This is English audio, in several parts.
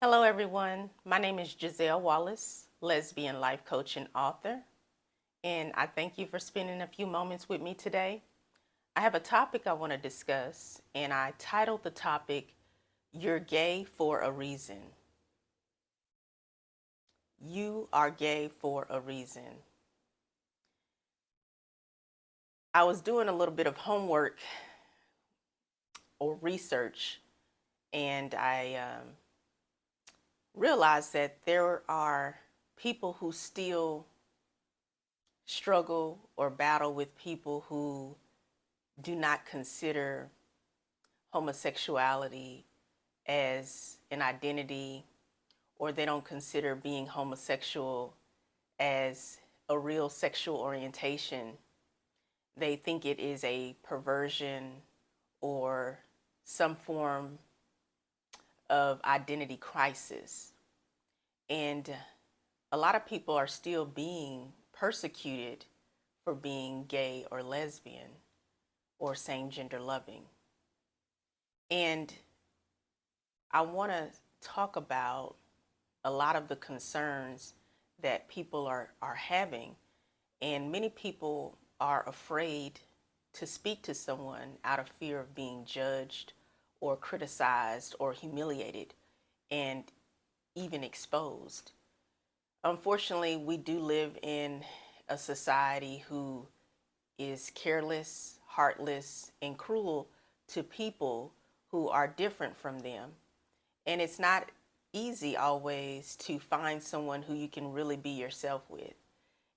Hello, everyone. My name is Giselle Wallace, lesbian life coach and author, and I thank you for spending a few moments with me today. I have a topic I want to discuss, and I titled the topic, You're Gay for a Reason. You are gay for a reason. I was doing a little bit of homework or research, and I realized that there are people who still struggle or battle with people who do not consider homosexuality as an identity, or they don't consider being homosexual as a real sexual orientation. They think it is a perversion or some form of identity crisis. And a lot of people are still being persecuted for being gay or lesbian or same gender loving. And I want to talk about a lot of the concerns that people are having. And many people are afraid to speak to someone out of fear of being judged or criticized or humiliated and even exposed. Unfortunately, we do live in a society who is careless, heartless, and cruel to people who are different from them. And it's not easy always to find someone who you can really be yourself with.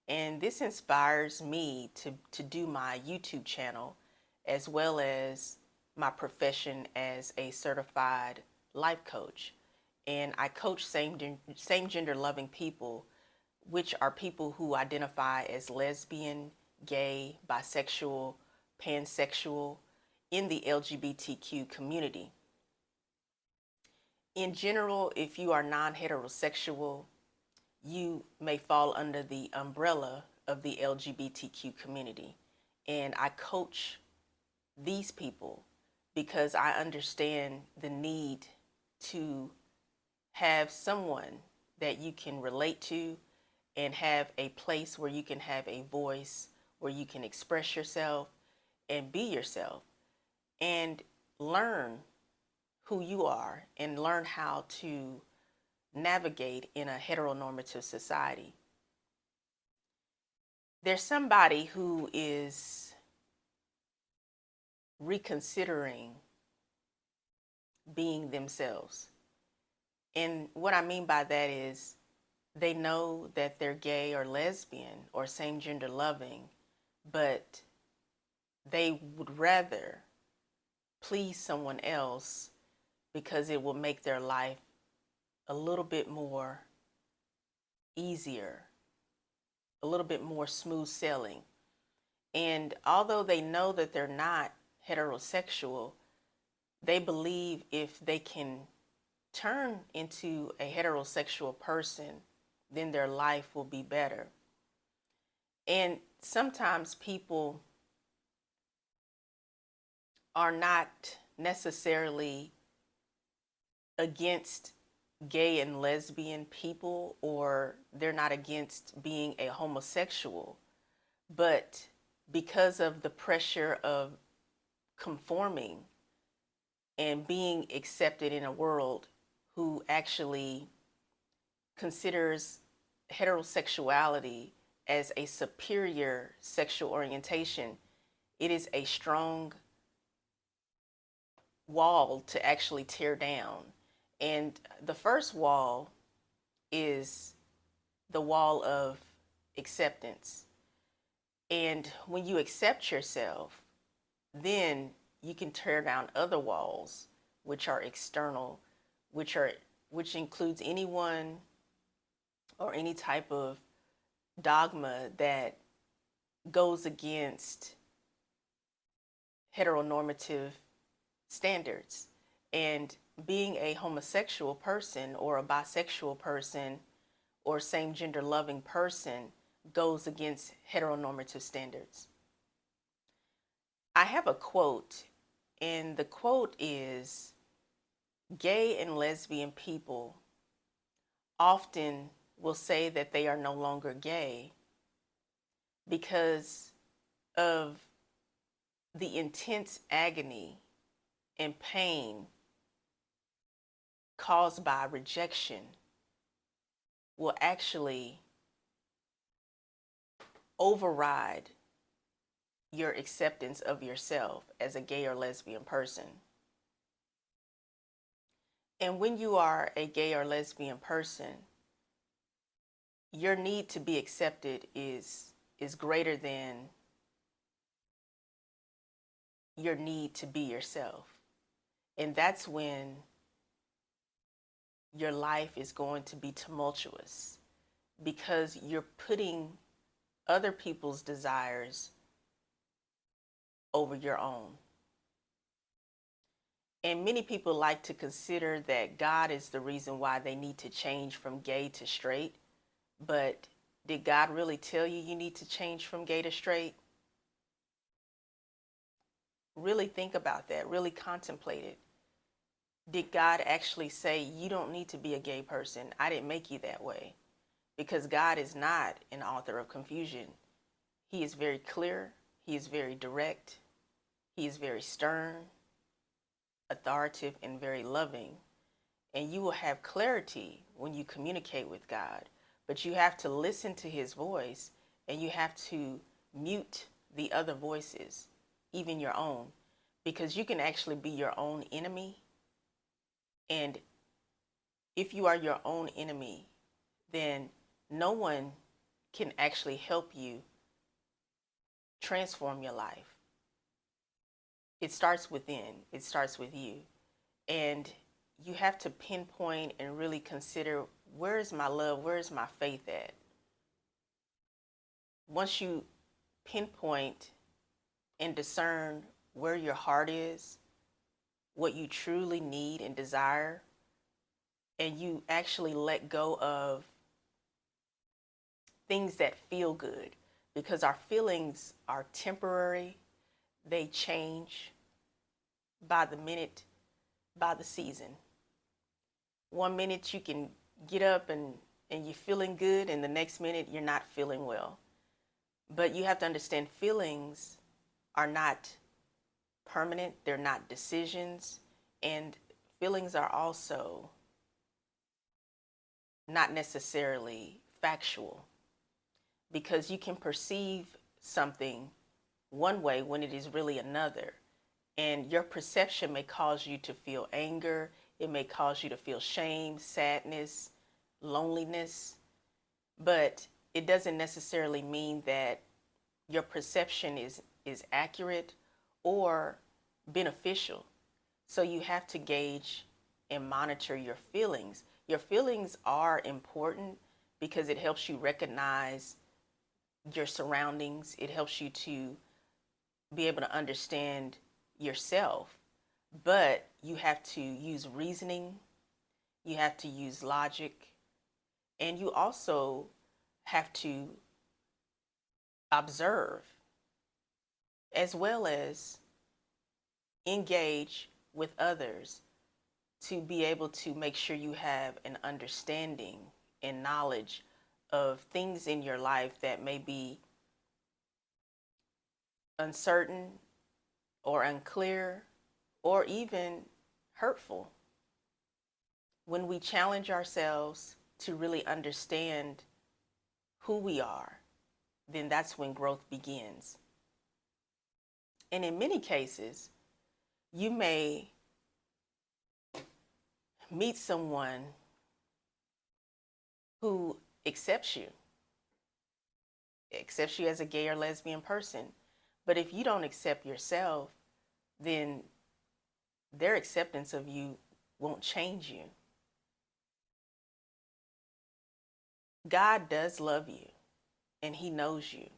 And this inspires me to do my YouTube channel as well as my profession as a certified life coach. And I coach same gender loving people, which are people who identify as lesbian, gay, bisexual, pansexual in the LGBTQ community. In general, if you are non-heterosexual, you may fall under the umbrella of the LGBTQ community. And I coach these people because I understand the need to have someone that you can relate to and have a place where you can have a voice, where you can express yourself and be yourself and learn who you are and learn how to navigate in a heteronormative society. There's somebody who is reconsidering being themselves. And what I mean by that is they know that they're gay or lesbian or same gender loving, but they would rather please someone else because it will make their life a little bit more easier, a little bit more smooth sailing. And although they know that they're not heterosexual, they believe if they can turn into a heterosexual person, then their life will be better. And sometimes people are not necessarily against gay and lesbian people, or they're not against being a homosexual, but because of the pressure of conforming and being accepted in a world who actually considers heterosexuality as a superior sexual orientation, it is a strong wall to actually tear down. And the first wall is the wall of acceptance. And when you accept yourself, then you can tear down other walls, which are external, which includes anyone or any type of dogma that goes against heteronormative standards. And being a homosexual person or a bisexual person or same gender loving person goes against heteronormative standards. I have a quote, and the quote is, gay and lesbian people often will say that they are no longer gay because of the intense agony and pain caused by rejection will actually override your acceptance of yourself as a gay or lesbian person. And when you are a gay or lesbian person, your need to be accepted is greater than your need to be yourself. And that's when your life is going to be tumultuous because you're putting other people's desires over your own. And many people like to consider that God is the reason why they need to change from gay to straight. But did God really tell you you need to change from gay to straight? Really think about that. Really contemplate it. Did God actually say you don't need to be a gay person? I didn't make you that way. Because God is not an author of confusion. He is very clear. He is very direct. He is very stern, authoritative, and very loving. And you will have clarity when you communicate with God. But you have to listen to his voice, and you have to mute the other voices, even your own, because you can actually be your own enemy. And if you are your own enemy, then no one can actually help you transform your life. It starts within. It starts with you. And you have to pinpoint and really consider, where is my love? Where is my faith at? Once you pinpoint and discern where your heart is, what you truly need and desire, and you actually let go of things that feel good, because our feelings are temporary. They change by the minute, by the season. 1 minute you can get up and you're feeling good, and the next minute you're not feeling well. But you have to understand, feelings are not permanent. They're not decisions. And feelings are also not necessarily factual, because you can perceive something one way when it is really another. And your perception may cause you to feel anger. It may cause you to feel shame, sadness, loneliness. But it doesn't necessarily mean that your perception is accurate or beneficial. So you have to gauge and monitor your feelings. Your feelings are important because it helps you recognize your surroundings. It helps you to be able to understand yourself. But you have to use reasoning. You have to use logic. And you also have to observe, as well as engage with others, to be able to make sure you have an understanding and knowledge of things in your life that may be uncertain or unclear or even hurtful. When we challenge ourselves to really understand who we are, then that's when growth begins. And in many cases, you may meet someone who accepts you as a gay or lesbian person. But if you don't accept yourself, then their acceptance of you won't change you. God does love you, and he knows you.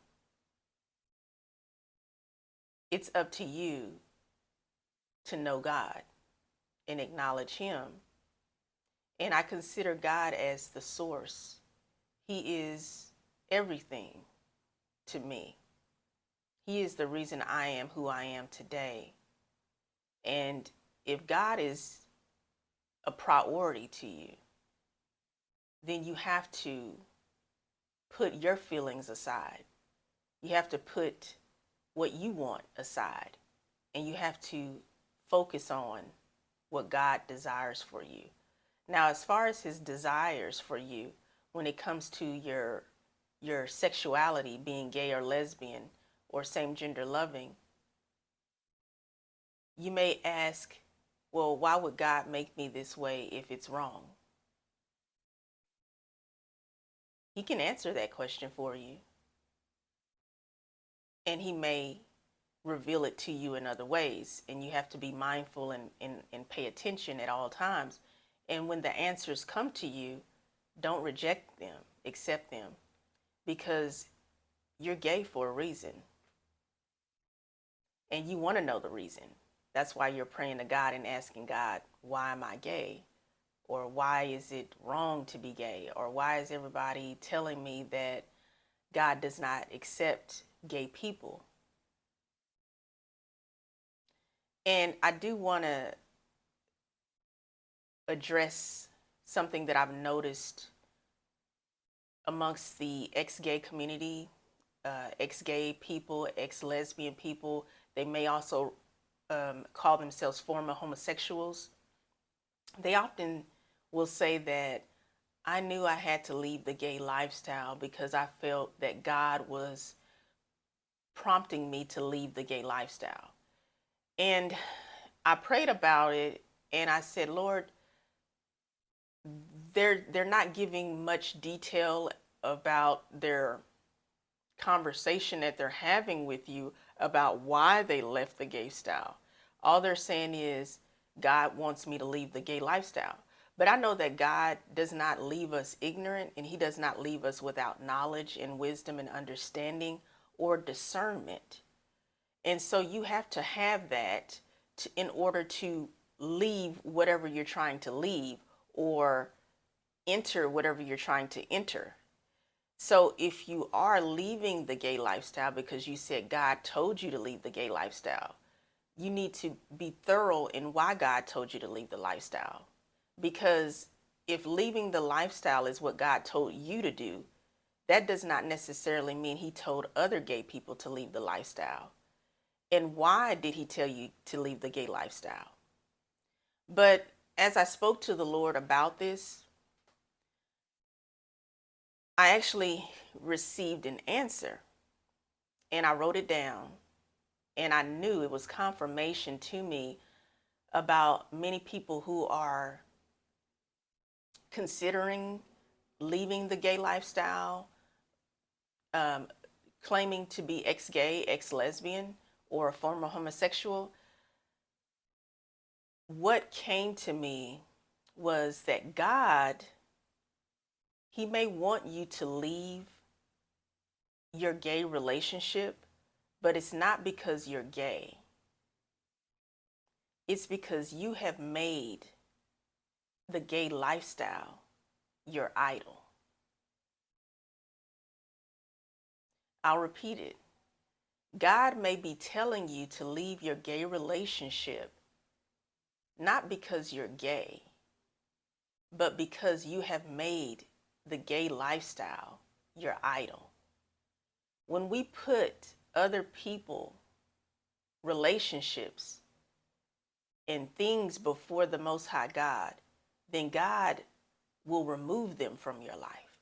It's up to you to know God and acknowledge him. And I consider God as the source. He is everything to me. He is the reason I am who I am today. And if God is a priority to you, then you have to put your feelings aside. You have to put what you want aside, and you have to focus on what God desires for you. Now, as far as his desires for you, when it comes to your sexuality, being gay or lesbian or same gender loving, you may ask, well, why would God make me this way if it's wrong? He can answer that question for you. And he may reveal it to you in other ways. And you have to be mindful and pay attention at all times. And when the answers come to you, don't reject them, accept them, because you're gay for a reason. And you want to know the reason. That's why you're praying to God and asking God, why am I gay? Or why is it wrong to be gay? Or why is everybody telling me that God does not accept gay people? And I do want to address something that I've noticed amongst the ex-gay community, ex-gay people, ex-lesbian people. They may also call themselves former homosexuals. They often will say that I knew I had to leave the gay lifestyle because I felt that God was prompting me to leave the gay lifestyle. And I prayed about it and I said, Lord, they're not giving much detail about their conversation that they're having with you about why they left the gay style. All they're saying is, God wants me to leave the gay lifestyle. But I know that God does not leave us ignorant, and he does not leave us without knowledge and wisdom and understanding or discernment. And so you have to have that in order to leave whatever you're trying to leave or enter whatever you're trying to enter. So if you are leaving the gay lifestyle because you said God told you to leave the gay lifestyle, you need to be thorough in why God told you to leave the lifestyle. Because if leaving the lifestyle is what God told you to do, that does not necessarily mean he told other gay people to leave the lifestyle. And why did he tell you to leave the gay lifestyle? But as I spoke to the Lord about this, I actually received an answer and I wrote it down, and I knew it was confirmation to me about many people who are considering leaving the gay lifestyle, claiming to be ex-gay, ex-lesbian, or a former homosexual. What came to me was that God, he may want you to leave your gay relationship, but it's not because you're gay. It's because you have made the gay lifestyle your idol. I'll repeat it. God may be telling you to leave your gay relationship, not because you're gay, but because you have made the gay lifestyle your idol. When we put other people, relationships, and things before the Most High God, then God will remove them from your life.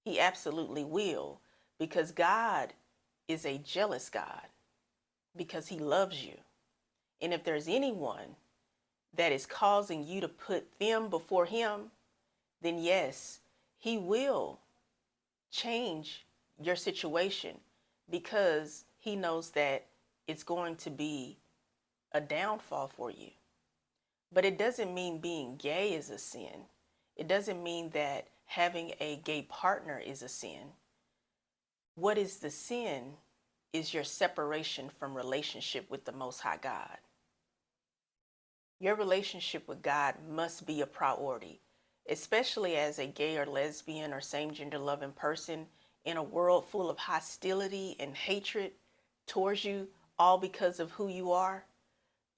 He absolutely will, because God is a jealous God, because he loves you. And if there's anyone that is causing you to put them before him, then yes, he will change your situation, because he knows that it's going to be a downfall for you. But it doesn't mean being gay is a sin. It doesn't mean that having a gay partner is a sin. What is the sin is your separation from relationship with the Most High God. Your relationship with God must be a priority, especially as a gay or lesbian or same gender loving person in a world full of hostility and hatred towards you, all because of who you are.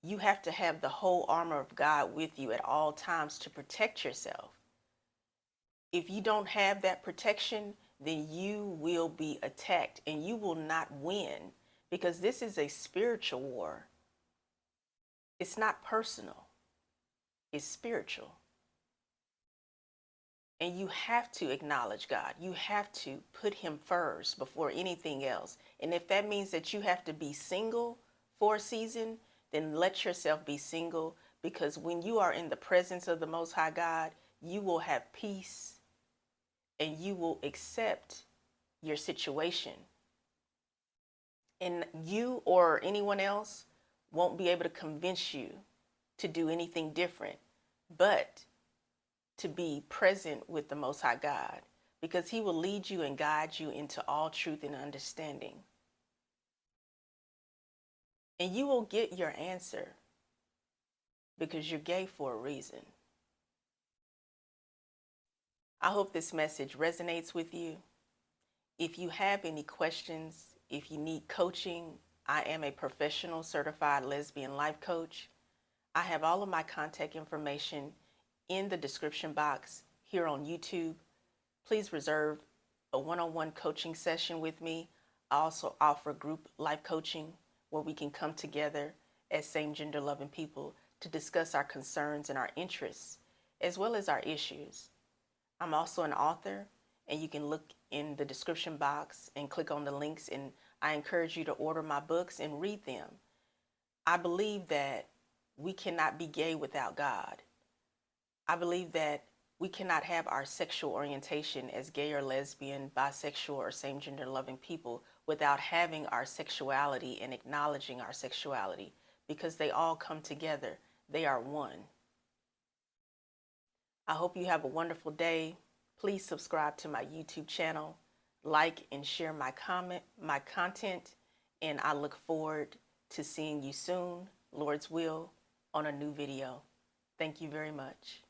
You have to have the whole armor of God with you at all times to protect yourself. If you don't have that protection, then you will be attacked and you will not win, because this is a spiritual war. It's not personal, it's spiritual. And you have to acknowledge God. You have to put him first before anything else. And if that means that you have to be single for a season, then let yourself be single, because when you are in the presence of the Most High God, you will have peace and you will accept your situation. And you or anyone else won't be able to convince you to do anything different, but to be present with the Most High God, because he will lead you and guide you into all truth and understanding. And you will get your answer, because you're gay for a reason. I hope this message resonates with you. If you have any questions, if you need coaching, I am a professional certified lesbian life coach. I have all of my contact information in the description box here on YouTube. Please reserve a one-on-one coaching session with me. I also offer group life coaching where we can come together as same gender loving people to discuss our concerns and our interests, as well as our issues. I'm also an author, and you can look in the description box and click on the links, and I encourage you to order my books and read them. I believe that we cannot be gay without God. I believe that we cannot have our sexual orientation as gay or lesbian, bisexual, or same gender loving people without having our sexuality and acknowledging our sexuality, because they all come together. They are one. I hope you have a wonderful day. Please subscribe to my YouTube channel, like and share my content, and I look forward to seeing you soon, Lord's will, on a new video. Thank you very much.